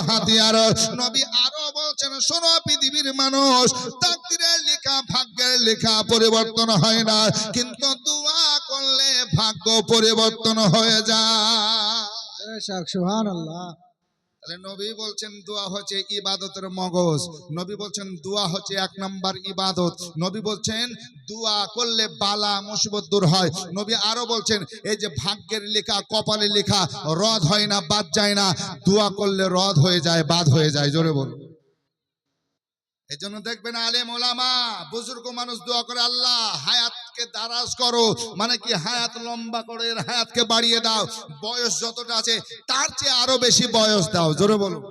হাতিয়ার। নবী আরো বলছেন, শোনো পৃথিবীর মানুষ, তাকদীরের লেখা ভাগ্যের লেখা পরিবর্তন হয় না, কিন্তু দোয়া করলে ভাগ্য পরিবর্তন হয়ে যায়। সুবহানাল্লাহ। তাহলে নবী বলছেন দোয়া হচ্ছে ইবাদতের মগজ। নবী বলছেন দোয়া হচ্ছে 1 নাম্বার ইবাদত। নবী বলছেন দোয়া করলে বালা মুসিবত দূর হয়। নবী আরো বলছেন এই যে ভাগ্যের লেখা কপালে লেখা রদ হয় না, বাদ যায় না, দোয়া করলে রদ হয়ে যায়, বাদ হয়ে যায়। জোরে বলুন। এই জন্য দেখবেন আলেম ওলামা বুজুর্গ মানুষ দোয়া করে, আল্লাহ হায়াতকে দারাজ করো, মানে কি হায়াত লম্বা করো, এর হায়াতকে বাড়িয়ে দাও, বয়স যতটা আছে তার চেয়ে আরো বেশি বয়স দাও। জোরে বলুন।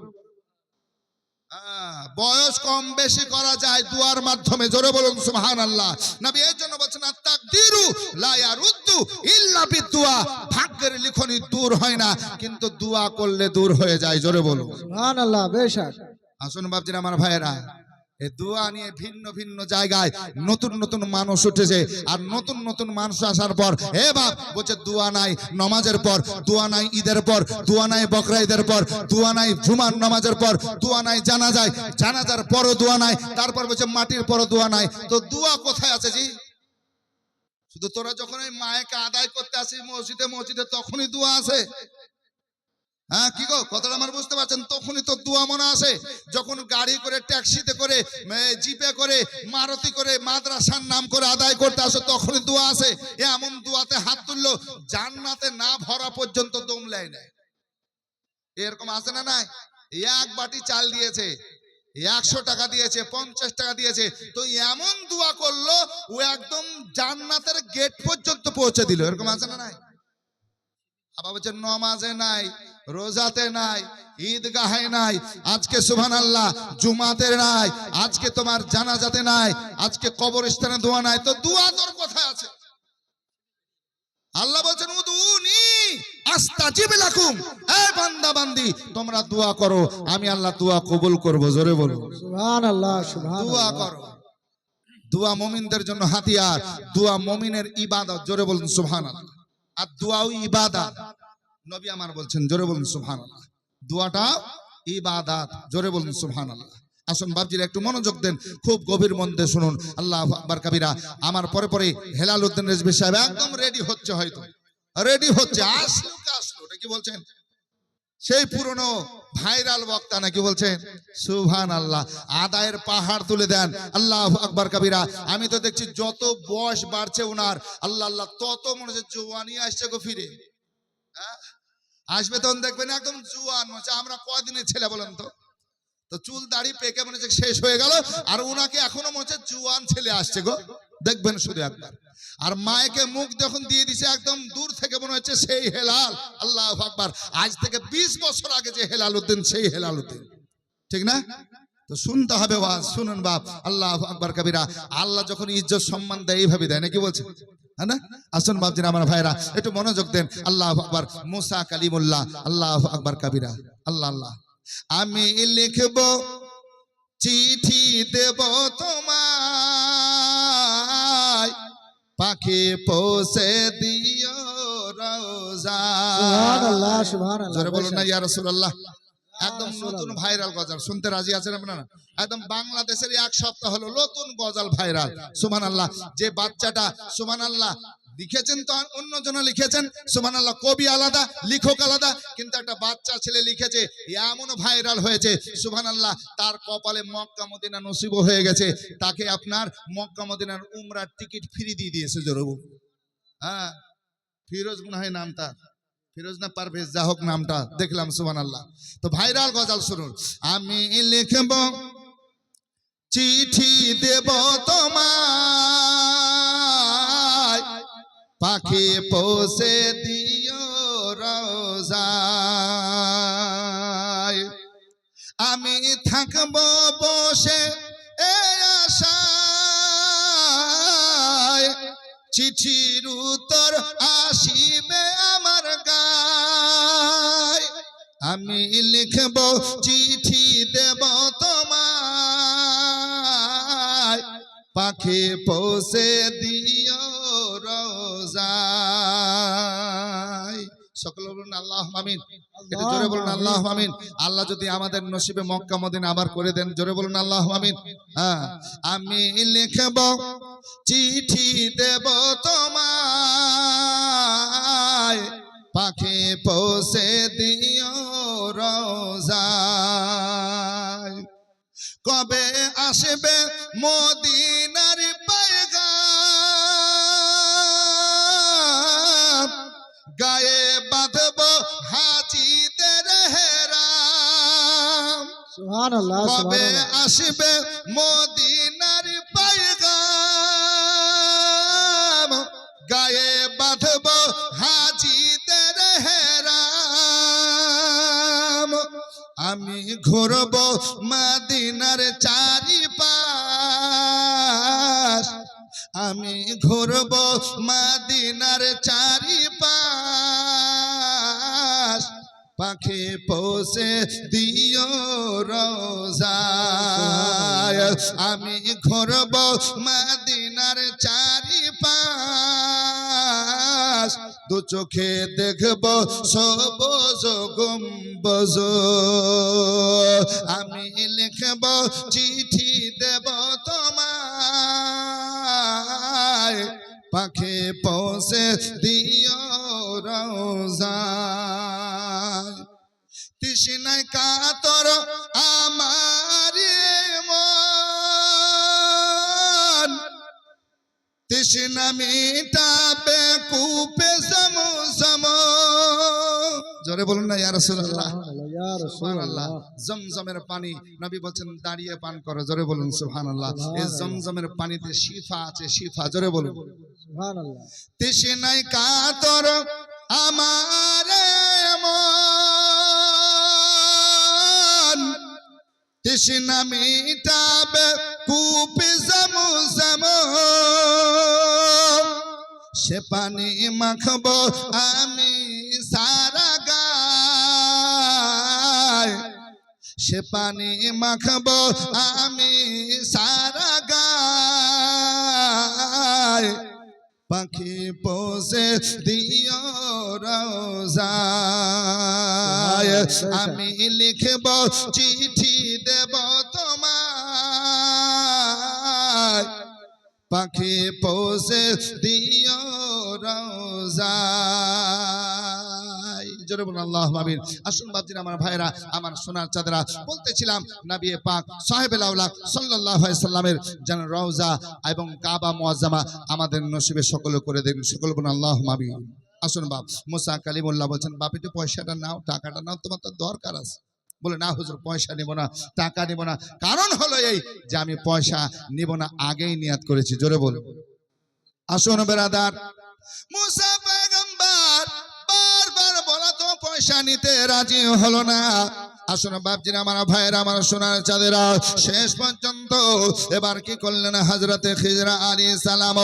বয়স কম বেশি করা যায় দুয়ার মাধ্যমে। জোরে বলুন সুবহানাল্লাহ। নবী এর জন্য বলছেন আত-তাকদীরু লা ইয়ারুদ্দু ইল্লা বিদুয়া, ভাগ্যের লিখনি দূর হয় না, কিন্তু দোয়া করলে দূর হয়ে যায়। জোরে বলুন সুবহানাল্লাহ। বেশক। আসুন বাপজিরা আমার ভাইয়েরা, এই দোয়া নিয়ে ভিন্ন ভিন্ন জায়গায় নতুন নতুন মানুষ উঠেছে, আর নতুন নতুন মানুষ আসার পর এ বাপ বলছে দোয়া নাই নামাজের পর, দোয়া নাই ঈদের পর, দোয়া নাই বকরা ঈদের পর, দোয়া নাই জুমার নামাজের পর, দোয়া নাই জানাজায়, জানাজার পরও দোয়া নাই, তারপর বলছে মাটির পরও দোয়া নাই। তো দোয়া কোথায় আছে জি? শুধু তোরা যখন ওই মায়েকে আদায় করতে আসিস মসজিদে মসজিদে তখনই দোয়া আছে? হ্যাঁ কি গো, কথাটা আমার বুঝতে পারছেন? তখনই তো দোয়া মনে আসে যখন গাড়ি করে, ট্যাক্সিতে করে, জিপে করে, মারুতি করে মাদ্রাসার নাম করে আদায় করতে আসো, তখনই দোয়া আসে। এমন দোয়াতে হাত তুললো জান্নাতে না ভরা পর্যন্ত দম লেয় না। এরকম আছে না নাই? এক বাটি চাল দিয়েছে, 100 টাকা দিয়েছে, 50 টাকা দিয়েছে, তো এমন দোয়া করলো ও একদম জান্নাতের গেট পর্যন্ত পৌঁছে দিল। এরকম আছে না নাই? আবার বলছে নমাজে নাই, রোজাতে নাই, ঈদগাহে নাই, আজকে সুবহানাল্লাহ জুমাতে নাই, আজকে তোমার জানাজাতে নাই, আজকে কবরস্থানে দোয়া নাই, তো দোয়া তোর কোথায় আছে? আল্লাহ বলছেন উদুনি আস্তাজিব লাকুম, এই বান্দা বান্দি তোমরা দোয়া করো, আমি আল্লাহ দোয়া কবুল করব। জোরে বলো সুবহানাল্লাহ। দোয়া সুবহানাল্লাহ। করো। দোয়া মুমিনদের জন্য হাতিয়ার, দোয়া মুমিনের ইবাদত। জোরে বলুন সুবহানাল্লাহ। আর দোয়াও ইবাদত। নবী আমার বলছেন, জোরে বলুন সুবহানাল্লাহ, দোয়াটা ইবাদত। জোরে বলুন সুবহানাল্লাহ। আসুন বাপজিরা একটু মনোযোগ দেন, খুব গভীর মন দিয়ে শুনুন। আল্লাহু আকবার কাবীরা। আমার পরে পরে হেলাল উদ্দিন রিজভী সাহেব একদম রেডি হচ্ছে, হয়তো রেডি হচ্ছে, আসলো এটা কি বলছেন? সেই পুরনো ভাইরাল বক্তা নাকি বলছেন? সুবহানাল্লাহ। আদায়ের পাহাড় তুলে দেন। আল্লাহু আকবার কাবীরা। আমি তো দেখছি যত বয়স বাড়ছে ওনার, আল্লাহ আল্লাহ, তত মনে হচ্ছে জওয়ানি আসছে গো ফিরে। আসবে তখন দেখবেন একদম জুয়ান হচ্ছে। আমরা কয়দিনের ছেলে বলেন তো? তো চুল দাড়ি পেকে মনে হচ্ছে শেষ হয়ে গেল, আর উনাকে এখনো মনে হচ্ছে জুয়ান ছেলে আসছে গো। দেখবেন শুধু একবার। আর মায়েকে মুখ যখন দিয়ে দিছে একদম দূর থেকে মনে হচ্ছে সেই হেলাল। আল্লাহু আকবার। আজ থেকে 20 বছর আগে যে হেলাল উদ্দিন, সেই হেলাল উদ্দিন, ঠিক না? তো শুনতে হবে ওয়াজ, শুনুন বাপ। আল্লাহু আকবার কাবীরা। আল্লাহ যখন ইজ্জত সম্মান দেয় এইভাবে দেয়, নাকি বলছে? হ্যাঁ না? আসুন বাপজিরা আমার ভাইরা একটু মনোযোগ দেন। আল্লাহু আকবার। মুসা কালিমুল্লাহ। আল্লাহু আকবার কাবীরা। আল্লাহ আল্লাহ। আমি লিখব চিঠি দেব তোমায়, পাখি পৌঁছে দিও রওজায়। সুবহানাল্লাহ। সুবহানাল্লাহ। জোরে বলুন না ইয়া রাসূলুল্লাহ। একদম নতুন ভাইরাল গজাল শুনতে রাজি আছেন আপনারা? একদম বাংলাদেশের 1 সপ্তাহ হলো নতুন গজাল ভাইরাল। সুবহানাল্লাহ। যে বাচ্চাটা সুবহানাল্লাহ লিখেছেন তো অন্যজন লিখেছেন, সুবহানাল্লাহ, কবি আলাদা, লেখক আলাদা, কিন্তু একটা বাচ্চা ছেলে লিখেছে, এমন ভাইরাল হয়েছে সুবহানাল্লাহ। তার কপালে মক্কা মদিনা নসিব হয়ে গেছে, তাকে আপনার মক্কা মদিনার উমরার টিকিট ফ্রি দিয়ে দিয়েছে। জরুর। হ্যাঁ, ফিরোজ মনে হয় নাম তার, ফিরোজ না পারভেজ, যা হোক নামটা দেখলাম। সুবহানাল্লাহ। তো ভাইরাল গজাল শুনুন। আমি লিখব চিঠি দেব তোমায়, পাখি পৌঁছে দিও রওজায়। আমি থাকব বসে এই আশায়, চিঠির উত্তর আসিবে আমার গায়। আমি লিখব চিঠি দেব তোমায়, পাখি পৌঁছে দিও রওজায়। সকলে বলুন আল্লাহ আমিন। একটু জোরে বলুন আল্লাহ আমিন। আল্লাহ যদি আমাদের নসিবে মক্কা মদিনা আবার করে দেন, জোরে বলুন আল্লাহ আমিন। হ্যাঁ, আমি লিখব চিঠি দেব তোমায়, পাখি পৌঁছে দিও রোজায়। কবে আসবে মদিনার পয়গাম, গায়ে বাঁধব হাজিদের হেরাম। সুবহানাল্লাহ কবে সুবহানাল্লাহ আসবে মদিনার পয়গাম, গায়ে বাঁধব হাজিদের হেরাম। আমি ঘুরব মদিনার চারিপাশ, আমি ঘুরব মদিনার চারিপাশ, পাখি পৌঁছে দিও রোজায়। আমি ঘুরব মদিনার চারিপাশ, দু চোখে দেখব সবুজ গম্বুজ। আমি লিখব চিঠি দেব তোমায়, পাখি পৌঁছে দিও রোজায়। তৃষ্ণায় কাতর আমার মন, তৃষ্ণা মিটাবে কূপে জমজম। জোরে বলুন না ইয়া রাসূলুল্লাহ। ইয়া সুবহানাল্লাহ। রাসূলুল্লাহ জমজমের পানি নবী বলেন দাঁড়িয়ে পান করো, জোরে বলুন সুবহানাল্লাহ। এই জমজমের পানিতে শিফা আছে, শিফা, জোরে বলুন। সুবহানাল্লাহ তৃষ্ণায় কাতর আমার মন, তৃষ্ণা মিটাবে কূপে জমজম। সে পানি মাখবো আমি সারা গায়, সে পানি মাখবো আমি সারা গায়, পাখি পৌঁছে দিও রোজায়। আমি লিখব চিঠি দেব তোমায়, পাখি পৌঁছে দিও রোজায়। জোরে বলুন আল্লাহুম্মা আমিন। আসুন বাপজিরা, আমার ভাইরা, আমার সোনার চাঁদেরা, বলতেছিলাম নবী পাক সাহেবুল আওলাদ সাল্লাল্লাহু আলাইহি সাল্লামের যেন রওজা এবং কাবা মুআজ্জামা আমাদের নসিবে সকলে করে দেন, সকলে বলুন আল্লাহুম্মা আমিন। আসুন বাপ মুসা কালিমুল্লাহ বলছেন, বাপ একটু পয়সাটা নাও, টাকাটা নাও, তোমার তো দরকার আছে। বলে না হুজুর, পয়সা নিব না, টাকা নিব না। কারণ হলো এই যে আমি পয়সা নিব না আগেই নিয়াত করেছি, জোরে বল। আসুন বেরাদার, মুসা পয়গম্বর বারবার বলা তো পয়সা নিতে রাজি হলো না। আসুন বাপজিরা, আমার ভাইয়েরা, আমার সোনার চাঁদেরা, শেষ পর্যন্ত এবার কি করলেন হযরতে খিজর আলাইহিস সালাম,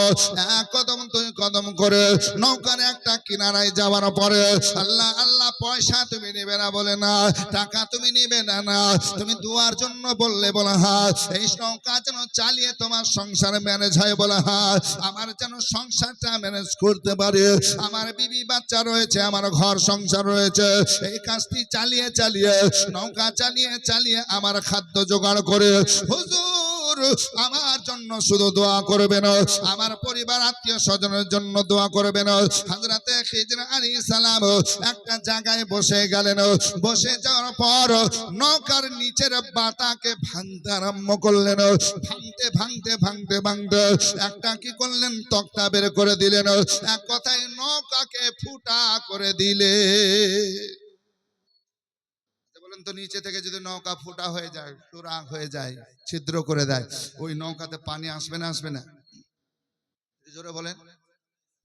এক কদম দুই কদম করে নৌকার একটা কিনারায় যাওয়ার পরে, আল্লাহ আল্লাহ, পয়সা তুমি নেবে না বলে না, টাকা তুমি নেবে না, না তুমি দুয়ার জন্য বললে বলা হয়, এই নৌকা যেন চালিয়ে তোমার সংসার ম্যানেজ হয় বলা হয়, আমার যেন সংসারটা ম্যানেজ করতে পারে, আমার বিবি বাচ্চা রয়েছে, আমার ঘর সংসার রয়েছে, এই কাজটি চালিয়ে চালিয়ে, নৌকা চালিয়ে চালিয়ে আমার খাদ্য জোগাড় করে, হুজুর আমার জন্য শুধু দোয়া করবেন, আমার পরিবার আত্মীয় স্বজনের জন্য দোয়া করবেন। হযরতে খিজর আলাইহিস সালাম একটা জায়গায় বসে গেলেন, বসে যাওয়ার পর নৌকার নিচের বাতাকে ভাঙতে আরম্ভ করলেন, ভাঙতে ভাঙতে ভাঙতে ভাঙতে একটা কি করলেন, তক্তা বের করে দিলেন, এক কথায় নৌকাকে ফুটা করে দিলে। বলেন তো, নিচে থেকে যদি নৌকা ফুটা হয়ে যায়, টুরাক হয়ে যায়, ছিদ্র করে দেয়, ওই নৌকাতে পানি আসবে না, আসবে না? জোরে বলেন।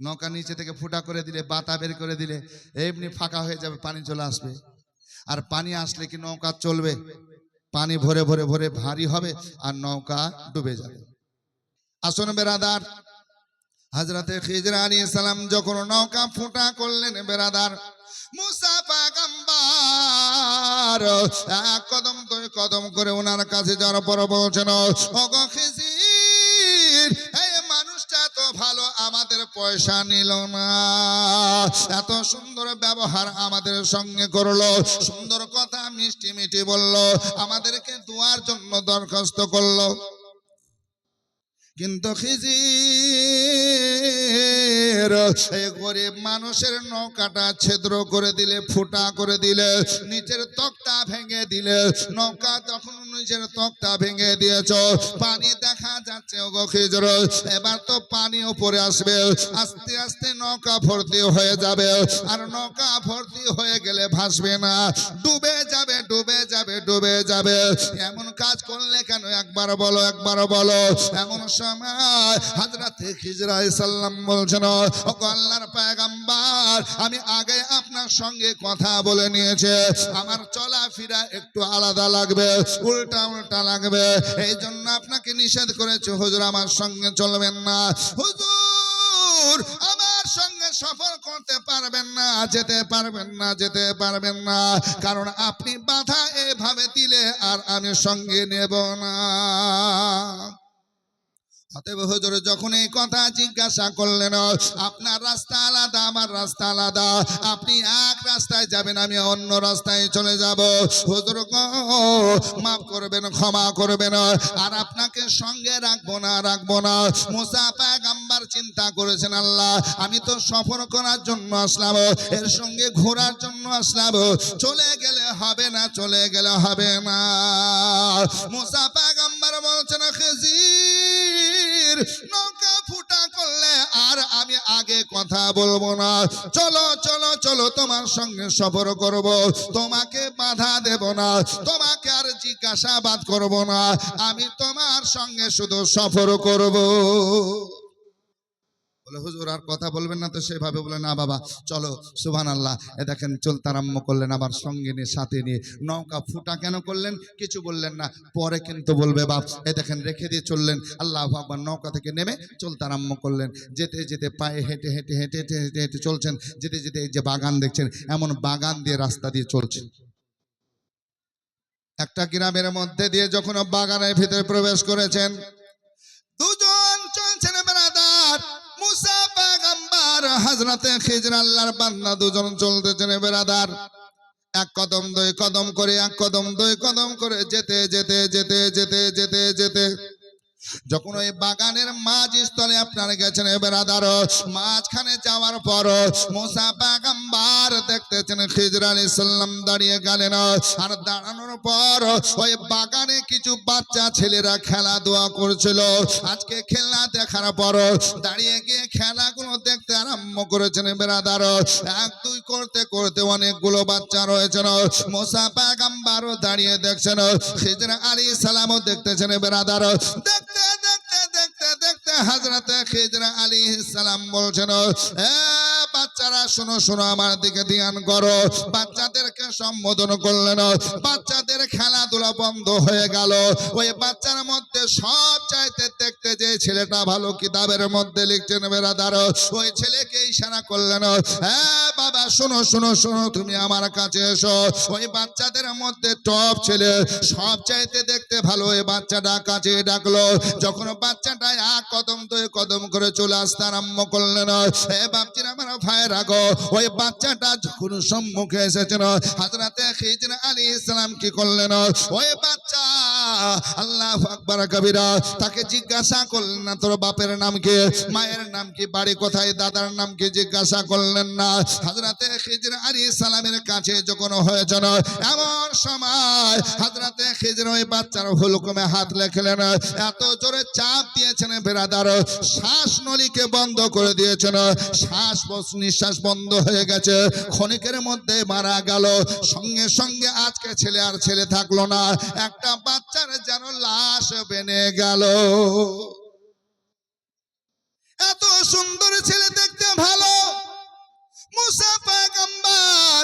নৌকা নিচে থেকে ফুটা করে দিলে, বাতা বের করে দিলে এমনি ফাঁকা হয়ে যাবে, পানি চলে আসবে। আর পানি আসলে কি নৌকা চলবে? পানি ভরে ভরে ভরে ভারী হবে আর নৌকা ডুবে যাবে। আসুন বেরাদার, হযরতে খিজর আলাইহিস সালাম যখন নৌকা ফুটা করলেন বেরাদার, মুসা পয়গম্বর এক কদম দুই কদম করে ওনার কাছে যাওয়ার পর বলছেন, ওগো খিজির, এই মানুষটা তো ভালো, আমাদের পয়সা নিল না, এত সুন্দর ব্যবহার আমাদের সঙ্গে করলো, সুন্দর কথা মিষ্টি মিষ্টি বললো, আমাদেরকে দোয়ার জন্য দরখাস্ত করলো। কিন্তু খিজির এই গরিব মানুষের নৌকাটা ছিদ্র করে দিলে, ফুটা করে দিলে, নিচের তক্তা ভেঙে দিলে, নৌকা তখন নিচের তক্তা ভেঙে দিয়েছ, পানি দেখা যাচ্ছে ওগো খিজির, এবার তো পানি উপরে আসবে, আস্তে আস্তে নৌকা ভর্তি হয়ে যাবে, আর নৌকা ভর্তি হয়ে গেলে ভাসবে না, ডুবে যাবে ডুবে যাবে ডুবে যাবে। এমন কাজ করলে কেন? একবার বলো, একবার বলো। এমন সময় হযরত খিজির আলাইহিস সালাম বলছেন, ও আল্লাহর পয়গম্বর, আমি আগে আপনার সঙ্গে কথা বলে নিয়েছি, আমার চলাফেরা একটু আলাদা লাগবে, উল্টা উল্টা লাগবে, এই জন্য আপনাকে নিষেধ করেছে হুজুর আমার সঙ্গে চলবেন না। হুজুর আমার সঙ্গে সফর করতে পারবেন না, যেতে পারবেন না, যেতে পারবেন না, কারণ আপনি বাধা এভাবে দিলে আর আমি সঙ্গে নেব না। অতএব হুজুর যখন এই কথা জিজ্ঞাসা করলেন, আপনার রাস্তা আলাদা, আমার রাস্তা আলাদা, আপনি এক রাস্তায় যাবেন, আমি অন্য রাস্তায় চলে যাব, হুজুর গো মাফ করবেন, ক্ষমা করবেন, আর আপনাকে সঙ্গে রাখবো না, রাখবো না। মুসা পয়গম্বর চিন্তা করেছেন, আল্লাহ আমি তো সফর করার জন্য আসলাম, এর সঙ্গে ঘোরার জন্য আসলাম, চলে গেলে হবে না, চলে গেলে হবে না। মুসা পয়গম্বর বলছেন, খিজির নৌকা ফুটা করলে আর আমি আগে কথা বলবো না, চলো চলো চলো, তোমার সঙ্গে সফর করব, তোমাকে বাধা দেব না, তোমাকে আর জিজ্ঞাসাবাদ করব না, আমি তোমার সঙ্গে শুধু সফর করব। বলে হুজুর আর কথা বলবেন না তো? সেভাবে বলে না বাবা চলো। সুবহানাল্লাহ। এ দেখেন চলতে আরম্ভ করলেন, আবার সঙ্গে নিয়ে সাথে নিয়ে। নৌকা ফুটা কেন করলেন কিছু বললেন না, পরে কিন্তু বলবে বাপ। এ দেখেন রেখে দিয়ে চললেন, আল্লাহু আকবার, নৌকা থেকে নেমে চলতে আরম্ভ করলেন, যেতে যেতে পায়ে হেঁটে হেঁটে হেঁটে হেঁটে হেঁটে হেঁটে চলছেন, যেতে যেতে এই যে বাগান দেখছেন, এমন বাগান দিয়ে রাস্তা দিয়ে চলছেন। একটা গ্রামের মধ্যে দিয়ে যখন বাগানের ভিতরে প্রবেশ করেছেন, দুজন চলছেন বেরাদার, মুসা পয়গম্বর হযরতে খিজির আল্লাহর বান্দা, দুজন চলতেছেন বেরাদার, এক কদম দুই কদম করে, এক কদম দুই কদম করে যেতে যেতে যেতে যেতে যেতে যেতে যখন ওই বাগানের মাঝস্থলে আপনার গেছেন বেরাদার, মাঝখানে যাওয়ার পর মুসা পয়গম্বর দেখতেছেন খিজির আলাইহিস সালাম দাঁড়িয়ে গেলেন, আর দাঁড়ানোর পর ওই বাগানে কিছু বাচ্চা ছেলেরা খেলাধুলা করছিল। আজকে খেলা দেখার পর দাঁড়িয়ে গিয়ে খেলাগুলো দেখতে আরম্ভ করেছেন বেরাদার, এক দুই করতে করতে অনেকগুলো বাচ্চা রয়েছেন। মুসা পয়গম্বর দাঁড়িয়ে দেখছেন, খিজির আলাইহিস সালামও দেখতেছেন বেরাদার। দেখতে দেখতে দেখতে দেখতে হযরতে খিজির আলাইহিস সালাম বলছেন, এ বাচ্চারা শোনো শোনো, আমার দিকে ধ্যান করো। বাচ্চাদেরকে সম্বোধন করলেন, বাচ্চাদের খেলাধুলা বন্ধ হয়ে গেল। ওই বাচ্চার মধ্যে সব চাইতে দেখতে যে ছেলেটা ভালো, কিতাবের মধ্যে লিখছেন বেরাদার, ওই ছেলেকে ইশারা করলেন, হ্যাঁ বাবা শোনো শোনো শোনো, তুমি আমার কাছে এসো। ওই বাচ্চাদের মধ্যে টপ ছেলে, সব চাইতে দেখতে ভালো, ওই বাচ্চাটা কাছে ডাকলো। যখন বাচ্চাটা এক কদম দুই কদম করে চলে আসতে আরম্ভ করলেন, হে বাপজিরা আমার ভাইরা গো, ওই বাচ্চাটা যখন সম্মুখে এসেছেন, হযরতে খিজির আলাইহিস সালাম কি করলেন, ওই বাচ্চা আল্লাহু আকবার কবিরা, তাকে জিজ্ঞাসা করলেন না তোর বাপের নাম কি, মায়ের নাম কি, বাড়ি কোথায়, দাদার নাম কি, জিজ্ঞাসা করলেন না। হযরতে খিজির আলাইহিস সালামের কাছে যখন হয়েছেন, এমন সময় হযরতে খিজির ওই বাচ্চার হুলুকুমে হাত লেখলেন, এত জোরে চাপ দিয়েছেন বেরাদার, শ্বাস নলিকে বন্ধ করে দিয়েছেন, শ্বাস নিঃশ্বাস বন্ধ হয়ে গেছে, ক্ষণিকের মধ্যে মারা গেল। সঙ্গে সঙ্গে আজকে ছেলে আর ছেলে থাকলো না, একটা বাচ্চার যেন লাশ বেনে গেল। এত সুন্দর ছেলে, দেখতে ভালো, মুসা পয়গম্বর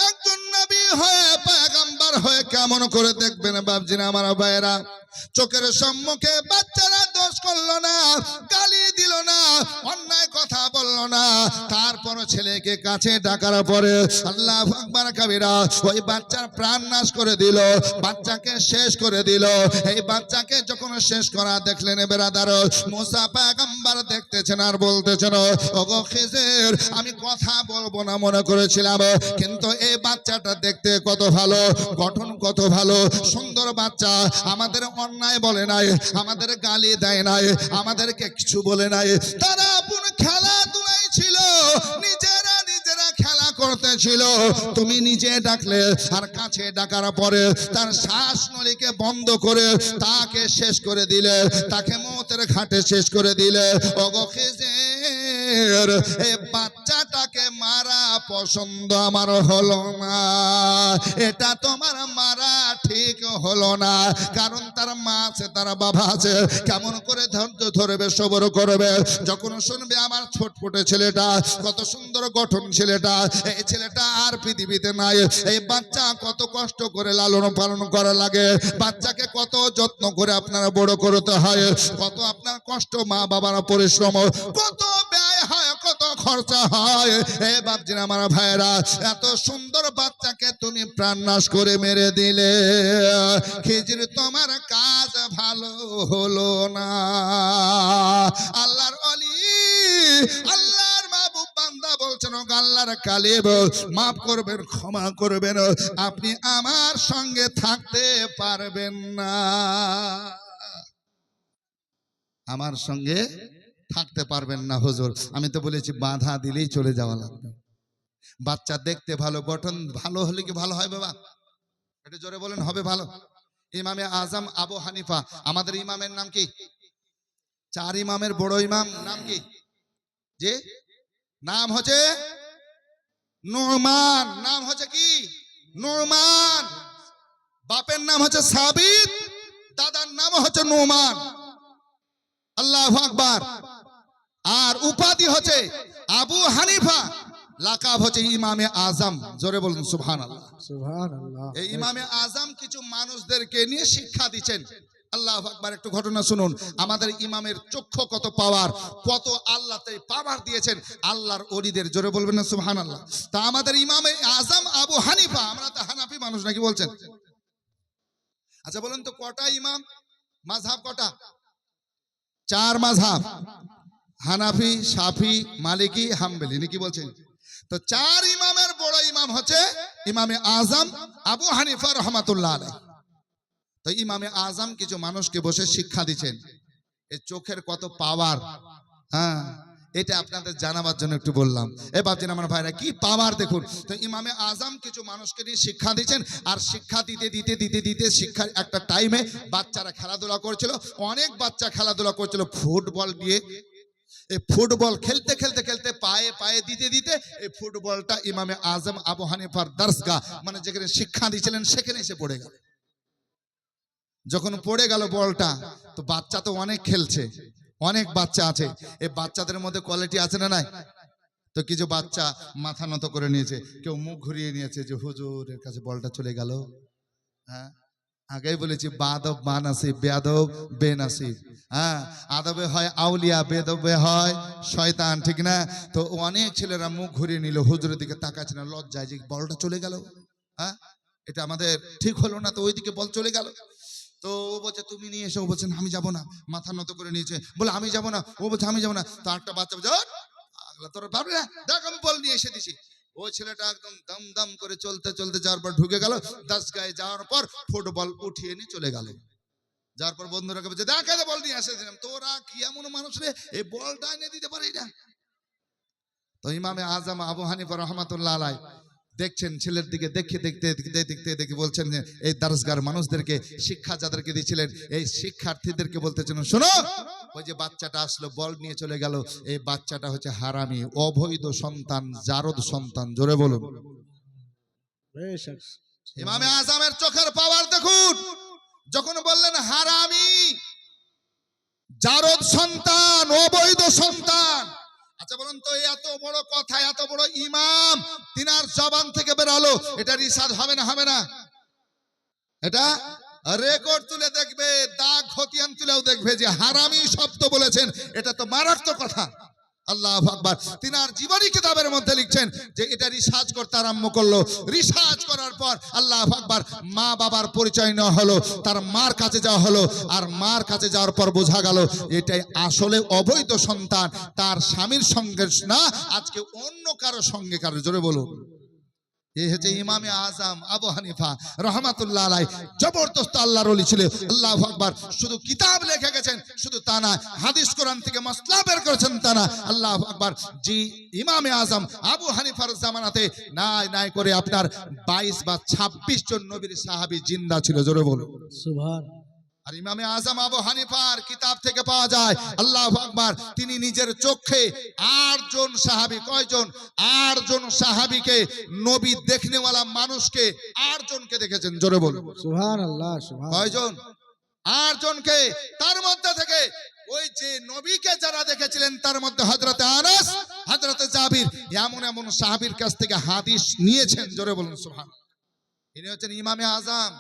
একজন নবী হয়ে পয়গম্বর হয়ে কেমন করে দেখবেন বাপজিরা আমার ভাইয়েরা, চোখের সম্মুখে বাচ্চারা দোষ করলো না, গালি দিল না, অন্যায় কথা বললো না, তারপর ছেলেকে কাছে ডাকার পরে আল্লাহু আকবার কাবীরা ওই বাচ্চার প্রাণ নাশ করে দিল, বাচ্চাকে শেষ করে দিল। এই বাচ্চাকে যখন শেষ করা দেখলেন বেরাদার, মুসা পয়গম্বর দেখতেছেন আর বলতেছেন, ওগো খিজির, আমি কথা বলবো না মনে করেছিলাম, কিন্তু এই বাচ্চাটা দেখতে কত ভালো, গঠন কত ভালো, সুন্দর বাচ্চা, আমাদের অন্যায় বলে নাই, আমাদের গালি দেয় নাই, আমাদেরকে কিছু বলে নাই, তারা আপন খেলাধুলাই ছিল, নিজেরা নিজেরা খেলা করতেছিল, তুমি নিজে ডাকলে আর কাছে ডাকার পরে তার শ্বাস নলিকে বন্ধ করে তাকে শেষ করে দিলে, তাকে মওতের ঘাটে শেষ করে দিলে। ওগো খিজির, এই বাচ্চাটাকে মারা পছন্দ আমার হলো না, এটা তোমার মারা ঠিক হলো না, কারণ তার মা আছে, তার বাবা আছে, কেমন করে ধৈর্য ধরবে, সবর করবে, যখন শুনবে আমার ছোটফুটে ছেলেটা কত সুন্দর গঠন, ছেলেটা, এই ছেলেটা আর পৃথিবীতে নাই, এই বাচ্চা কত কষ্ট করে লালন পালন করা লাগে, বাচ্চাকে কত যত্ন করে আপনারা বড় করতে হয়, কত আপনার কষ্ট, মা বাবার পরিশ্রম, কত ব্যয় হয়, কত খরচা হয়। এ বাপজিরা আমার ভাইরা, এত সুন্দর বাচ্চাকে তুমি প্রাণ নাশ করে মেরে দিলে, খিজির তোমার কাজ ভালো হলো না। আল্লাহর ওলি, আল্লাহর মাহবুব বান্দা বলছেন, ও আল্লাহর কালিব, মাফ করবেন, ক্ষমা করবেন, আপনি আমার সঙ্গে থাকতে পারবেন না, আমার সঙ্গে থাকতে পারবেন না হুজুর, আমি তো বলেছি বাধা দিলেই চলে যাওয়া লাগবে। বাচ্চা দেখতে ভালো, গঠন ভালো হলে কি ভালো হয় বাবা? এটা জোরে বলেন, হবে ভালো? ইমামে আজম আবু হানিফা, আমাদের ইমামের নাম কি? চার ইমামের বড় ইমাম নাম কি? যে নাম হচ্ছে নুরমান, নাম হচ্ছে কি? নুরমান। বাপের নাম হচ্ছে সাবিত, দাদার নাম হচ্ছে নুরমান। আল্লাহু আকবার। আর উপাধি হচ্ছে আবু হানিফা, লাকাব হচ্ছে ইমামে আজম। জোরে বলুন সুবহানাল্লাহ। সুবহানাল্লাহ। এই ইমামে আজম কিছু মানুষদেরকে নিয়ে শিক্ষা দিচ্ছেন। আল্লাহু আকবার। একটু ঘটনা শুনুন। আমাদের ইমামের চক্ষু কত পাওয়ার, কত আল্লাহতে পাওয়ার দিয়েছেন আল্লাহর ওলিদের। জোরে বলবেন না সুবহানাল্লাহ। তা আমাদের ইমামে আজম আবু হানিফা, আমরা তো হানাফি মানুষ নাকি বলছেন? আচ্ছা বলুন তো কটা ইমাম? মাযহাব কটা? চার মাযহাব, হানাফি, শাফি, মালিকি, হাম্বলি, নাকি বলছেন? তো চার ইমামের বড় ইমাম হচ্ছে ইমামে আজম আবু হানিফা রহমাতুল্লাহ আলাইহি। তো ইমামে আজম কিছু মানুষকে বসে শিক্ষা দিচ্ছেন, এই চোখের কত পাওয়ার। হ্যাঁ, এটা আপনাদের জানাবার জন্য একটু বললাম। এ বাপজিন আমার ভাইরা, কি পাওয়ার দেখুন। তো ইমামে আজম কিছু মানুষকে নিয়ে শিক্ষা দিচ্ছেন, আর শিক্ষা দিতে দিতে দিতে দিতে শিক্ষার একটা টাইমে বাচ্চারা খেলাধুলা করছিল, অনেক বাচ্চা খেলাধুলা করছিল ফুটবল দিয়ে। এই ফুটবল খেলতে খেলতে খেলতে পায়ে পায়ে দিতে দিতে এই ফুটবলটা ইমামে আজম আবু হানিফার দরসগাহ, মানে যেখানে শিক্ষা দিয়েছিলেন সেখানে এসে পড়ে গেল। যখন পড়ে গেল বলটা, তো বাচ্চা তো অনেক খেলছে, অনেক বাচ্চা আছে, এই বাচ্চাদের মধ্যে কোয়ালিটি আছে না নাই? তো কিছু বাচ্চা মাথা নত করে নিয়েছে, কেউ মুখ ঘুরিয়ে নিয়েছে যে হুজুরের কাছে বলটা চলে গেল। হ্যাঁ, আগেই বলেছি বাদব বানাসিব, বেয়াদব বেনাসিব। হ্যাঁ, আদবে হয় আউলিয়া, বেদবে হয় শয়তান, ঠিক না? তো অনেক ছেলেরা মুখ ঘুরিয়ে নিল, হুজুরের দিকে তাকাচ্ছে না, লজ্জায় যে বলটা চলে গেল। হ্যাঁ, এটা আমাদের ঠিক হলো না, তো ওইদিকে বল চলে গেল। তো ও বলছে তুমি নিয়ে এসো, ও বলছেন আমি যাবো না, মাথা নত করে নিয়েছে, বলে আমি যাবো না, ও বলছে আমি যাবো না। তো একটা বাচ্চা বলছে তোর ভাবলি না, দেখ আমি বল নিয়ে এসে দিছি। ওই ছেলেটা একদম দম দম করে চলতে চলতে যাওয়ার পর ঢুকে গেল, দরসগাহে যাওয়ার পর ফুটবল উঠিয়ে নিয়ে চলে গেল। যাওয়ার পর বন্ধুরাকে বলছে দেখ বল নিয়ে এসে দিলাম। তোরা কি এমন মানুষ রে, এই বলটা এনে দিতে পারি না? তো ইমামে আজম আবু হানিফা রহমাতুল্লাহ আলাইহি দেখছেন ছেলের দিকে, দেখে দেখতে দেখতে দেখতে দেখে বলছেন যে এই দরসগার মানুষদেরকে শিক্ষা যাদেরকে দিয়েছিলেন, এই শিক্ষার্থীদেরকে বলতেছেন শোনো, ওই যে বাচ্চাটা আসলো বল নিয়ে চলে গেল, এই বাচ্চাটা হচ্ছে হারামি, অবৈধ সন্তান, জারদ সন্তান। জোরে বলুন। ইমামে আজমের চোখের পাওয়ার দেখুন। যখন বললেন হারামি, জারদ সন্তান, অবৈধ সন্তান, আচ্ছা বলুন তো, এত বড় কথা, এত বড় ইমাম তিনার জবান থেকে বেরোলো, এটা রিসাদ হবে না হবে না? এটা রেকর্ড তুলে দেখবে, দাগ খতিয়ান তুলেও দেখবে যে হারামি শব্দ বলেছেন, এটা তো মারাত্মক কথা। আল্লাহু আকবার। তিনার জীবনী কিতাবের মধ্যে লিখছেন যে এটা রিসার্চ করতে আরম্ভ করলো। রিসার্চ করার পর আল্লাহু আকবার, মা বাবার পরিচয় নেওয়া হলো, তার মার কাছে যাওয়া হলো, আর মার কাছে যাওয়ার পর বোঝা গেল এটাই আসলে অবৈধ সন্তান, তার স্বামীর সঙ্গে না, আজকে অন্য কারো সঙ্গে। কারো জোরে বলুন। এই হচ্ছে ইমামে আজম আবু হানিফা রহমাতুল্লাহ আলাইহি। জবরদস্ত আল্লাহর ওলি ছিল। আল্লাহু আকবার। শুধু কিতাব লিখে গেছেন শুধু তা না, হাদিস কোরআন থেকে মাসলা বের করেছেন তা না। আল্লাহু আকবার। জি ইমামে আজম আবু হানিফার জামানাতে নাই নাই করে আপনার 22 বা 26 জন নবীর সাহাবী জিন্দা ছিল। জোরে বলুন সুবহান। আর ইমামে আজম আবু হানিফার কিতাব থেকে পাওয়া যায়, আল্লাহু আকবার, তিনি নিজের চোখে 8 জন সাহাবী, কয়জন? 8 জন সাহাবীকে, নবী দেখনেওয়ালা মানুষকে 8 জনকে দেখেছেন। জোরে বলুন সুবহানাল্লাহ। সুবহান। কয়জন? 8 জনকে। তার মধ্যে থেকে ওই যে নবীকে যারা দেখেছিলেন তার মধ্যে হযরতে আনাস, হযরতে জাবির, এমন এমন সাহাবীর কাছ থেকে হাদিস নিয়েছেন। জোরে বলুন সুবহানাল্লাহ। ইনি হচ্ছেন ইমামে আজম।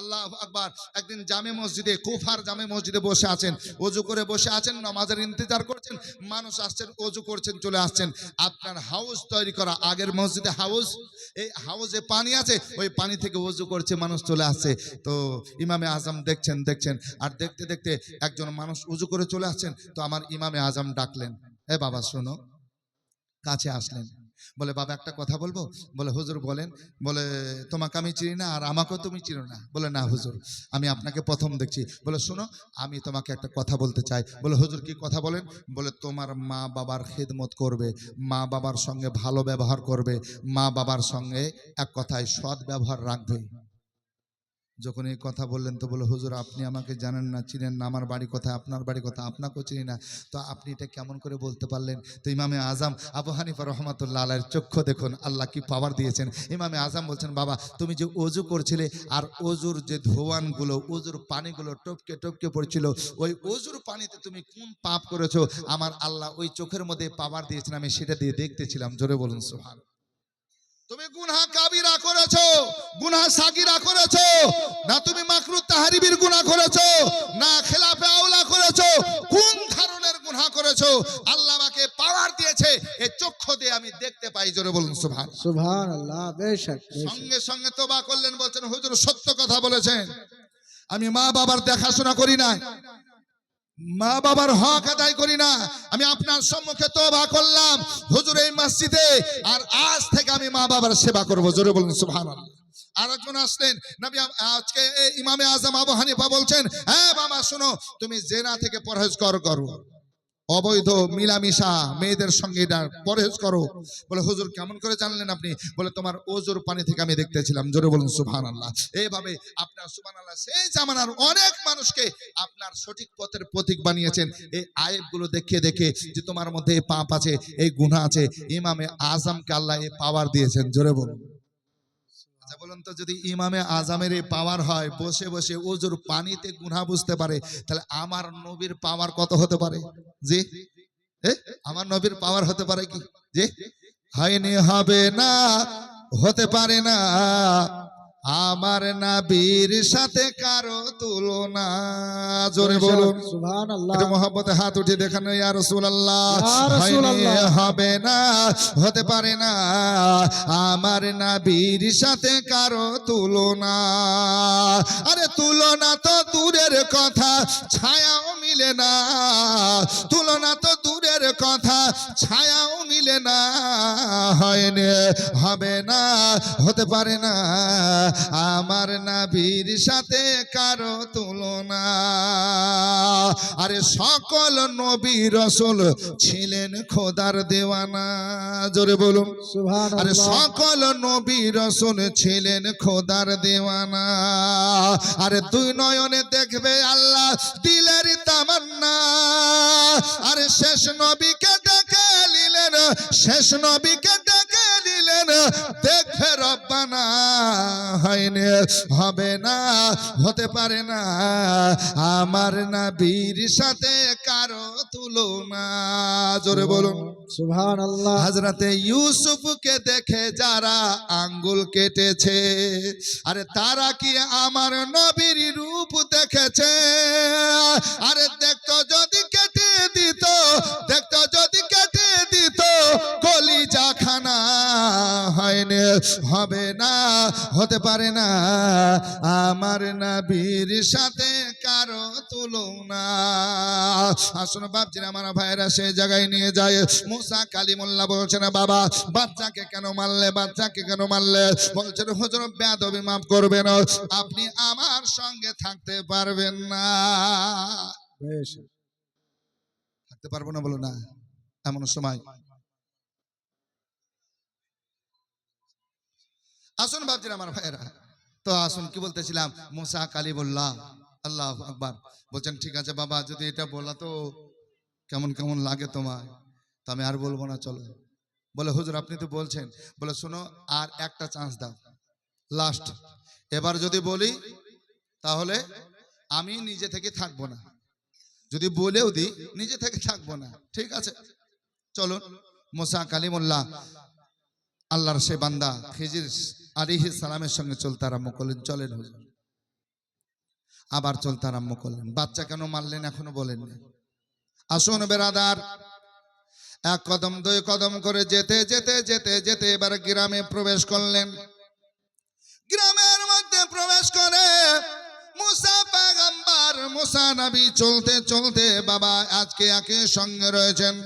আল্লাহু আকবার। একদিন জামে মসজিদে, কুফার জামে মসজিদে বসে আছেন, ওযু করে বসে আছেন, নামাজের ইন্তজার করছেন, মানুষ আসছেন, ওযু করছেন, চলে আসছেন। আপনার হাউস তৈরি করা, আগের মসজিদে হাউস, এই হাউসে পানি আছে, ওই পানি থেকে ওযু করছে, মানুষ চলে আসছে। তো ইমামে আজম দেখছেন দেখছেন, আর দেখতে দেখতে একজন মানুষ ওযু করে চলে আসছেন। তো আমার ইমামে আজম ডাকলেন, এ বাবা শোনো। কাছে আসলেন, বলে বাবা একটা কথা বলবো। বলে হুজুর বলেন। বলে তোমাকে আমি চিনি না আর আমাকেও তুমি চিনো না। বলে না হুজুর, আমি আপনাকে প্রথম দেখছি। বলে শোনো, আমি তোমাকে একটা কথা বলতে চাই। বলে হুজুর কি কথা বলেন? বলে তোমার মা বাবার খিদমত করবে, মা বাবার সঙ্গে ভালো ব্যবহার করবে, মা বাবার সঙ্গে এক কথায় সৎ ব্যবহার রাখবে। যখন এই কথা বললেন তো বলে হুজুর আপনি আমাকে জানেন না, চিনেন না, আমার বাড়ি কোথায়, আপনার বাড়ি কোথায়, আপনাকেও চিনি না, তো আপনি এটা কেমন করে বলতে পারলেন? তো ইমামে আজম আবু হানিফা রহমাতুল্লাহ আলাইহির চক্ষু দেখুন আল্লাহ কি পাওয়ার দিয়েছেন। ইমামে আজম বলছেন বাবা তুমি যে ওযু করছিলে, আর ওযুর যে ধোয়ানগুলো, ওযুর পানিগুলো টপকে টপকে পড়ছিল, ওই ওযুর পানিতে তুমি কোন পাপ করেছো, আমার আল্লাহ ওই চোখের মধ্যে পাওয়ার দিয়েছেন, আমি সেটা দিয়ে দেখতেছিলাম। জোরে বলুন সুবহান। তুমি গুনাহ কাবিরা করেছো, গুনাহ সাগীরা করেছো না, তুমি মাকরুহ তাহরিবির গুনাহ করেছো না, খেলাফে আওলা করেছো, কোন ধরনের গুনাহ করেছো? আল্লাহ আমাকে পাওয়ার দিয়েছে, এই চক্ষু দিয়ে আমি দেখতে পাই। জোরে বলুন সুবহান। সুবহানাল্লাহ। বেশক বেশক। সঙ্গে সঙ্গে তওবা করলেন, বলছেন হুজুর সত্য কথা বলেছেন, আমি মা বাবার দেখাশোনা করি না, মা বাবার হক আদায় করি না, আমি আপনার সম্মুখে তওবা করলাম হুজুর এই মসজিদে, আর আজ থেকে আমি মা বাবার সেবা করব। জোরে বলুন সুবহানাল্লাহ। আরেকজন আসলেন, নবী আজকে ইমামে আজম আবু হানিফা বলছেন, হ্যাঁ বাবা শোনো, তুমি জেনা থেকে পরহেজ করো, অবৈধ মিলামিশা মেয়েদের সঙ্গে এটা পরহেজ করো। বলে হুজুর কেমন করে জানলেন আপনি? বলে তোমার ওযুর পানি থেকে আমি দেখতেছিলাম। জোরে বলুন সুবহানাল্লাহ। এইভাবে আপনার সুবহানাল্লাহ সেই জামানার অনেক মানুষকে আপনার সঠিক পথের প্রতীক বানিয়েছেন, এই আয়েবগুলো দেখিয়ে দেখে যে তোমার মধ্যে এই পাপ আছে, এই গুনাহ আছে। ইমামে আজমকে আল্লাহ এই পাওয়ার দিয়েছেন। জোরে বলুন। আচ্ছা বলুন তো, যদি ইমামে আজমের এই পাওয়ার হয়, বসে বসে ওযুর পানিতে গুনাহ বুঝতে পারে, তাহলে আমার নবীর পাওয়ার কত হতে পারে? জি আমার নবীর পাওয়ার হতে পারে কি? জি হয়নি, হবে না, হতে পারে না, আমার নবীর সাথে কারো তুলনা। জোরে বলুন সুবহানাল্লাহ। এটা মহব্বতে হাত উঠিয়ে দেখান, ইয়া রাসূলুল্লাহ। ইয়া হয়নি, রাসূলুল্লাহ। হবে না, হতে পারে না, আমার নবীর সাথে কারো তুলনা। আরে তুলনা তো দূরের কথা, ছায়াও মিলে না, তুলনা তো দূরের কথা, ছায়াও মিলে না, হয়নি, হবে না, হতে পারে না, আমার নবীর সাথে কারো তুলনা। আরে সকল নবী রাসূল ছিলেন খোদার দেওয়ানা। জোরে বলুন। আরে সুবহানাল্লাহ। সকল নবী রাসূল ছিলেন খোদার দেওয়ানা। আরে দুই নয়নে দেখবে আল্লাহ দিলের তামান্না। আরে শেষ নবীকে ডেকে নিলেন, শেষ নবীকে ডেকে নিলেন, বলছেন দেখবে রব্বানা হয়নি, হবে না, হতে পারে না আমার নবীর সাথে কারো তুলনা। জোরে বলুন সুবহানাল্লাহ। হযরতে ইউসুফকে দেখে যারা আঙ্গুল কেটেছে, আরে তারা কি আমার নবীর রূপ দেখেছে? আরে দেখতো যদি কেটে দিত, দেখতো যদি কেটে দিত কলিজা খানা হয়নি, হবে না, হতে পারে না আমার নবীর সাথে কারো তুলনা। আসুন বাপজিরা আমার ভাইরা সেই জায়গায় নিয়ে যায়। মুসা কালিমুল্লাহ বলছেন বাবা বাচ্চাকে কেন মারলে, বাচ্চাকে কেন মারলে? বলছেন হুজুর বেয়াদবি মাফ করবেন, আপনি আমার সঙ্গে থাকতে পারবেন না। বেশ। থাকতে পারবো না বলো না এমন সময়। আসুন বাপজিরা আমার ভাইরা, তো আসুন কি বলতেছিলাম, মুসা কালিমুল্লাহ আল্লাহু আকবার বলছেন ঠিক আছে বাবা যদি এটা বলা তো কেমন কেমন লাগে তোমার, তো আমি আর বলবো না, চলো। বলে হুজুর আপনি তো বলছেন, বলে শোনো আর একটা চান্স দাও, লাস্ট, এবার যদি বলি তাহলে আমি নিজে থেকে থাকবো না, যদি বলেও দিই নিজে থেকে থাকবো না, ঠিক আছে চলো। মুসা কালিমুল্লাহ আল্লাহর সে বান্দা খিজির আলাইহিস সালামের সঙ্গে চলতে আরম্ভ করলেন। চলেন হুজুর, আবার চলতে আরম্ভ করলেন। বাচ্চা কেন মারলেন এখনো বলেননি। আসুন বেরাদার, এক কদম দুই কদম করে যেতে যেতে যেতে যেতে এবার গ্রামে প্রবেশ করলেন। গ্রামের মধ্যে প্রবেশ করে মুসা পয়গম্বর মুসা নবী চলতে চলতে বাবা আজকে একে সঙ্গে রয়েছেন।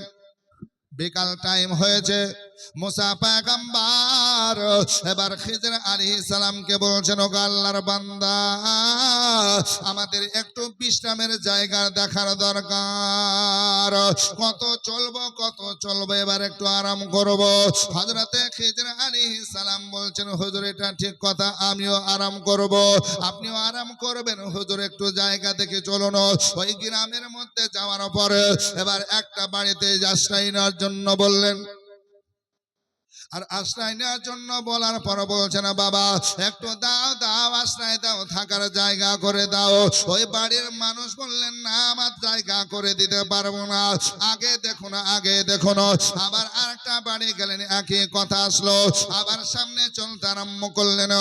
বিকাল টাইম হয়েছে, মুসা পয়গম্বর এবার খিজির আলাইহিস সালামকে বলছেন ও আল্লাহর বান্দা আমাদের একটু বিশ্রামের জায়গা দেখার দরকার, কত চলবো এবার একটু আরাম করব। হযরতে খিজির আলাইহিস সালাম বলছেন হুজুর এটা ঠিক কথা, আমিও আরাম করব, আপনিও আরাম করবেন, হুজুর একটু জায়গা দেখে চলুন। ওই গ্রামের মধ্যে যাওয়ার পরে এবার একটা বাড়িতে আশ্রয় নেওয়ার জন্য বললেন। আর আশ্রয় নেওয়ার জন্য বলার পর বলছে না বাবা একটু দাও দাও আশ্রয় দাও, থাকার জায়গা করে দাও। ওই বাড়ির মানুষ বললেন না আমার জায়গা করে দিতে পারবো না, আগে দেখো না আগে দেখো না। আবার আরেকটা বাড়ি গেলেন, একই কথা আসলো, আবার সামনে চলতে আরম্ভ করলেন,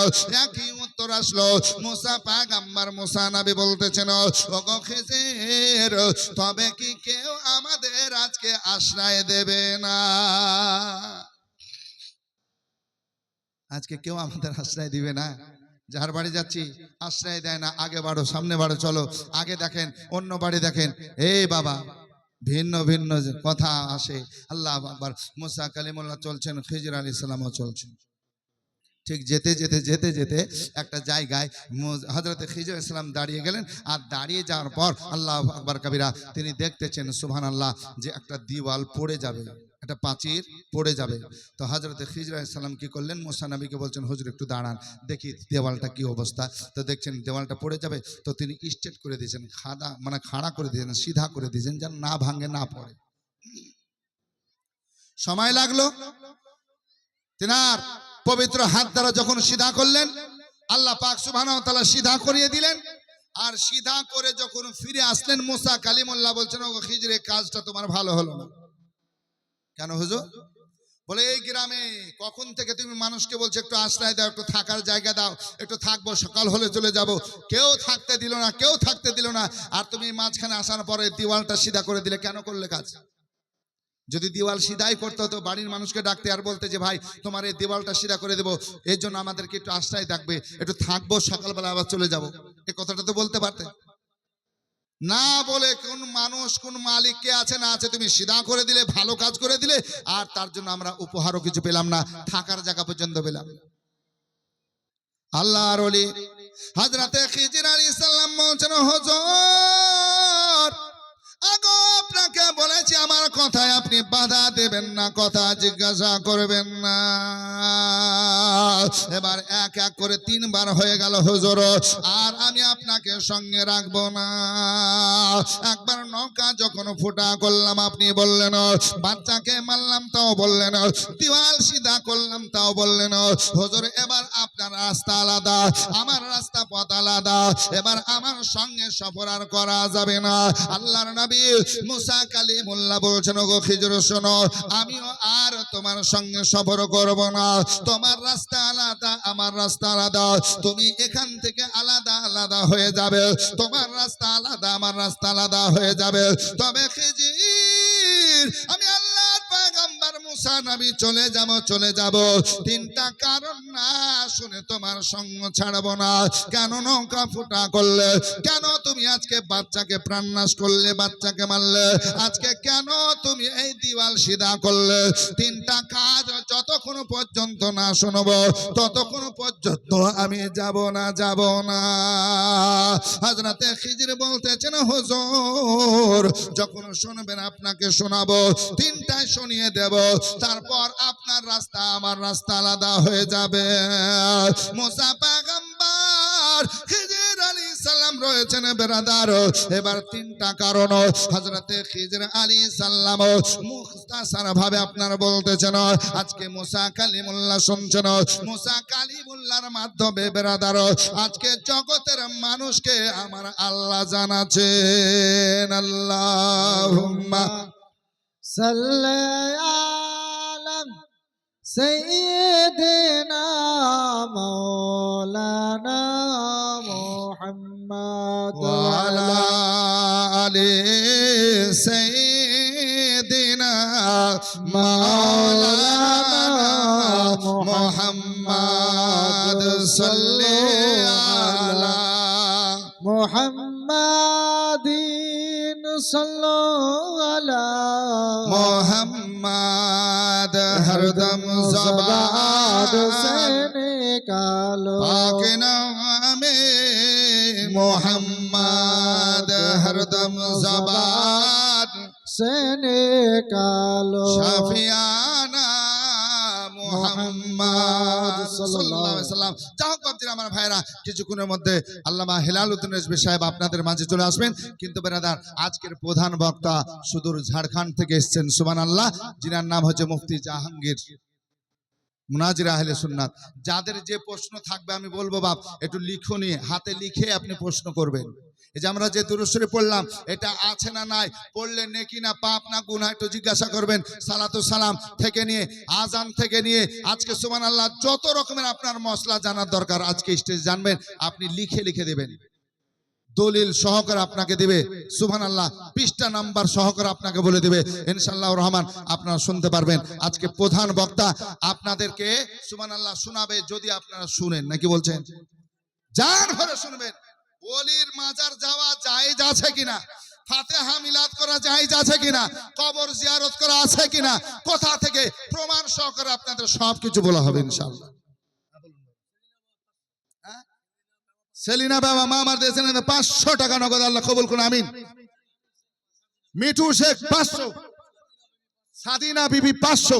একই উত্তর আসলো। মুসা পয়গম্বর মুসা নবী বলতেছেন ওগো খিজির তবে কি কেউ আমাদের আজকে আশ্রয় দেবে না? আজকে কেউ আমাদের আশ্রয় দিবে না? যার বাড়ি যাচ্ছি আশ্রয় দেয় না, আগে বাড়ো সামনে বাড়ো, চলো আগে দেখেন অন্য বাড়ি দেখেন। এই বাবা ভিন্ন ভিন্ন কথা আসে। আল্লাহু আকবার। মুসা কালিমুল্লাহ চলছেন, খিজির আলাইহিস সালামও চলছেন। ঠিক যেতে যেতে যেতে যেতে একটা জায়গায় হযরতে খিজির আলাইহিস সালাম দাঁড়িয়ে গেলেন। আর দাঁড়িয়ে যাওয়ার পর আল্লাহু আকবার কবিরা তিনি দেখতেছেন সুবহানাল্লাহ যে একটা দিওয়াল পড়ে যাবে, একটা প্রাচীর পড়ে যাবে। তো হযরতে খিজির আলাইহিস সালাম কি করলেন, মুসা নবীকে বলছেন হুজুর একটু দাঁড়ান দেখি দেওয়ালটা কি অবস্থা। তো দেখছেন দেওয়ালটা পড়ে যাবে, তো তিনি স্ট্রেট করে দিয়েছেন, খাড়া করে দিয়েছেন, সিধা করে দিয়েছেন যেন না ভাঙে না পড়ে। সময় লাগলো, তিনার পবিত্র হাত দ্বারা যখন সিধা করলেন আল্লাহ পাক সুবহানাহু ওয়া তাআলা সিধা করিয়ে দিলেন। আর সিধা করে যখন ফিরে আসলেন মুসা কালিমুল্লাহ বলছেন ওগো খিজির এই কাজটা তোমার ভালো হলো না। কেন হুজুর? বলে এই গ্রামে কখন থেকে তুমি মানুষকে বলছো একটু আশ্রয় দাও, একটু থাকার জায়গা দাও, একটু থাকবো, সকাল হলে চলে যাব, কেউ থাকতে দিল না, কেউ থাকতে দিল না। আর তুমি মাঝখানে আসার পরে দেওয়ালটা সিধা করে দিলে, কেন করলে কাজ? যদি দেওয়াল সিধাই করতে হতো বাড়ির মানুষকে ডাকতে আর বলতে যে ভাই তোমার এই দেওয়ালটা সিধা করে দেবো, এর জন্য আমাদেরকে একটু আশ্রয় থাকবে, একটু থাকবো, সকালবেলা আবার চলে যাব, এই কথাটা তো বলতে পারতে। না বলে কোন মানুষ কোন মালিক কে আছে না আছে তুমি সিধা করে দিলে, ভালো কাজ করে দিলে, আর তার জন্য আমরা উপহারও কিছু পেলাম না, থাকার জায়গা পর্যন্ত পেলাম। আল্লাহর ওলি হযরতে খিজির আলাইহিস সালাম বলছেন হুজুর আগো আপনাকে বলেছি আমার কথায় আপনি বাধা দেবেন না, কথা জিজ্ঞাসা করবেন না। এবার এক এক করে 3 বার হয়ে গেল হুজুর, আর আমি আপনাকে সঙ্গে রাখবো না। একবার নৌকা যখন ফুটা করলাম আপনি বললেন, বাচ্চাকে মারলাম তাও বললেন, দেওয়াল সিধা করলাম তাও বললেন। হুজুর এবার আপনার রাস্তা আলাদা, আমার রাস্তা পথ আলাদা, এবার আমার সঙ্গে সফর আর করা যাবে না। আল্লাহর নবী মুসা কালিমুল্লাহ বলছেন, গো খিজর শোনো, আমিও আর তোমার সঙ্গে সফর করব না। তোমার রাস্তা আলাদা, আমার রাস্তা আলাদা, তুমি এখান থেকে আলাদা আলাদা হয়ে যাবে। তোমার রাস্তা আলাদা, আমার রাস্তা আলাদা হয়ে যাবে। তবে খিজির, আমি আল্লাহর পয়গম্বর মুসা নবী চলে যাব। 3টা কারণ না শুনে তোমার সঙ্গ ছাড়বো না। কেন নৌকা ফুটা করলে? কেন তুমি আজকে বাচ্চাকে প্রাণনাশ করলে, বাচ্চাকে মারলে? আজকে কেন তুমি এই দেওয়াল সিধা করলে? 3টা কাজ যতক্ষণ পর্যন্ত না শুনবো ততক্ষণ পর্যন্ত আমি যাব না। হযরতে খিজির বলতেছেন, হুজুর যখন শুনবেন আপনাকে শোনাবো, 3টায় শুনিয়ে দেব, তারপর আপনার রাস্তা আমার রাস্তা আলাদা হয়ে যাবে। মুসা পয়গম্বর খিজির আলাইহিস সালাম রয়েছেন বেরাদার। এবার 3টা কারণ হযরতে খিজির আলাইহিস সালাম মুখতাসার ভাবে আপনার বলতেছেন। আজকে মুসা কালিমুল্লাহ শুনছেন, মুসা কালিমুল্লাহর মাধ্যমে বেরাদার আজকে জগতের মানুষকে আমার আল্লাহ জানাচ্ছেন। আল্লাহুম্মা সাল্লি আলা সাইয়্যিদিনা মাওলানা মুহাম্মদ ওয়া আলা আলি সাইয়্যিদিনা মাওলানা মুহাম্মদ সাল্লি আলা মুহাম্মাদিন সাল্লাল্লাহু আলা মোহাম্মদ হরদম জবান से निकालो पाक नामे मोहम्मद हरदम जबान से निकालो শাফিয়ানা মুহাম্মদ সাল্লাল্লাহু আলাইহি ওয়াসাল্লাম। যাও বাপজিরা আমার ভাইরা, কিছুক্ষণের মধ্যে আল্লামা হেলালউদ্দিন রিজভী সাহেব আপনাদের মাঝে চলে আসবেন। কিন্তু বেরাদার আজকের প্রধান বক্তা সুদূর ঝাড়খণ্ড থেকে এসেছেন, সুবহানাল্লাহ, যিনার নাম হচ্ছে মুফতি জাহাঙ্গীর মুনাজির আহলে সুন্নাত। যাদের যে প্রশ্ন থাকবে আমি বলবো বাপ একটু লিখুনি, হাতে লিখে আপনি প্রশ্ন করবেন। এই যে আমরা যে দুরূদ শরীফ পড়লাম, এটা আছে না নাই, পড়লে নেকি না পাপ না গুনাহ একটু জিজ্ঞাসা করবেন। সালাতু সালাম থেকে নিয়ে আজান থেকে নিয়ে আজকে সুবহানাল্লাহ যত রকমের আপনার মশলা জানার দরকার আজকে স্টেজ জানবেন, আপনি লিখে লিখে দেবেন, দলিল সহকারে আপনাকে দিবে। সুবহানাল্লাহ পৃষ্ঠা নাম্বার সহকারে আপনাকে বলে দিবে। ইনশাআল্লাহ রহমান আপনারা শুনতে পারবেন। আজকে প্রধান বক্তা আপনাদেরকে সুবহানাল্লাহ শোনাবে, যদি আপনারা শুনেন, নাকি বলছেন? জান ভরে শুনবেন। ওলির মাজার যাওয়া জায়েজ আছে কিনা, ফাতিহা মিলাদ করা জায়েজ আছে কিনা, কবর জিয়ারত করা আছে কিনা, কোথা থেকে প্রমাণ সহকারে আপনাদের সবকিছু বলা হবে ইনশাআল্লাহ। সেলিনা বাবা মা আমার দিয়েছেন 500 টাকা নগদ, আল্লাহ কবুল করুন, আমিন। মিঠু শেখ 500, সাদিনা বিবি 500,